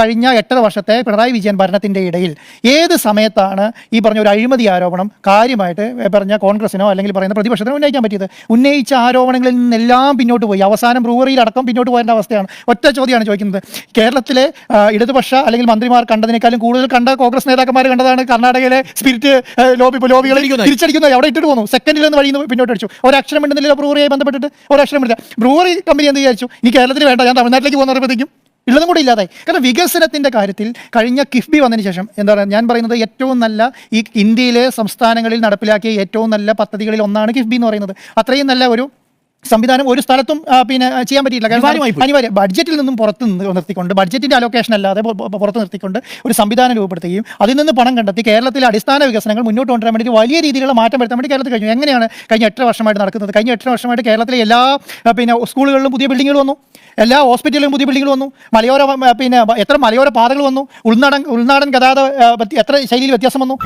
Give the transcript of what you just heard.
കഴിഞ്ഞ 8 വർഷത്തെ പിണറായി വിജയൻ ഭരണത്തിൻ്റെ ഇടയിൽ ഏത് സമയത്താണ് ഈ പറഞ്ഞ ഒരു അഴിമതി ആരോപണം കാര്യമായിട്ട് പറഞ്ഞ കോൺഗ്രസിനോ അല്ലെങ്കിൽ പറയുന്ന പ്രതിപക്ഷത്തിനോ ഉന്നയിക്കാൻ പറ്റിയത്? ഉന്നയിച്ച ആരോപണങ്ങളിൽ നിന്നെല്ലാം പിന്നോട്ട് പോയി, അവസാനം ബ്രൂവറിയിലടക്കം പിന്നോട്ട് പോകേണ്ട അവസ്ഥയാണ്. ഒറ്റ ചോദ്യമാണ് ചോദിക്കുന്നത്. കേരളത്തിലെ ഇടതുപക്ഷ അല്ലെങ്കിൽ മന്ത്രിമാർ കണ്ടതിനേക്കാളും കൂടുതൽ കണ്ട കോൺഗ്രസ് നേതാക്കന്മാർ കണ്ടതാണ് കർണാടകയിലെ സ്പിരിറ്റ് ലോബികളെ തിരിച്ചടിക്കുന്നത്. അവിടെ ഇട്ടിട്ട് പോകുന്നു, സെക്കൻഡിൽ നിന്ന് വഴി പിന്നോട്ട് അടിച്ചു. ഒരക്ഷരം മിണ്ടുന്നില്ല ബ്രൂവറിയായി ബന്ധപ്പെട്ടിട്ട്, ഒരക്ഷരം മിണ്ടില്ല. ബ്രൂവറി കമ്പനി എന്ത് വിചാരിച്ചു? ഇനി കേരളത്തിൽ വേണ്ട, ഞാൻ തമിഴ്നാട്ടിലേക്ക് പോകുന്നപ്പോഴത്തേക്കും ഉള്ളതും കൂടി ഇല്ലാതായി. കാരണം വികസനത്തിൻ്റെ കാര്യത്തിൽ കഴിഞ്ഞ കിഫ്ബി വന്നതിന് ശേഷം എന്താ പറയുക, ഞാൻ പറയുന്നത് ഏറ്റവും നല്ല ഈ ഇന്ത്യയിലെ സംസ്ഥാനങ്ങളിൽ നടപ്പിലാക്കിയ ഏറ്റവും നല്ല പദ്ധതികളിൽ ഒന്നാണ് കിഫ്ബി എന്ന് പറയുന്നത്. അത്രയും നല്ല ഒരു സംവിധാനം ഒരു സ്ഥലത്തും ചെയ്യാൻ പറ്റിയിട്ടില്ല. അനിവാര്യ ബഡ്ജറ്റിൽ നിന്നും പുറത്ത് നിർത്തിക്കൊണ്ട്, ബഡ്ജറ്റിന്റെ അലോക്കേഷൻ അല്ലാതെ പുറത്ത് നിർത്തിക്കൊണ്ട് ഒരു സംവിധാനം രൂപപ്പെടുത്തുകയും അതിൽ നിന്ന് പണം കണ്ടെത്തി കേരളത്തിലെ അടിസ്ഥാന വികസനങ്ങൾ മുന്നോട്ട് കൊണ്ടുവരാൻ വേണ്ടി വലിയ രീതിയിലുള്ള മാറ്റം വരുത്താൻ വേണ്ടി കേരളത്തിൽ കഴിഞ്ഞു. എങ്ങനെയാണ് കഴിഞ്ഞ 8 വർഷമായിട്ട് നടക്കുന്നത്? കഴിഞ്ഞ 8 വർഷമായിട്ട് കേരളത്തിലെ എല്ലാ സ്കൂളുകളിലും പുതിയ ബിൽഡിങ്ങുകൾ വന്നു, എല്ലാ ഹോസ്പിറ്റലിലും പുതിയ ബിൽഡിങ്ങുകൾ വന്നു, എത്ര മലയോര പാതകൾ വന്നു, ഉൾനാടൻ ഗതാഗത എത്ര ശൈലിയിൽ വ്യത്യാസം വന്നു.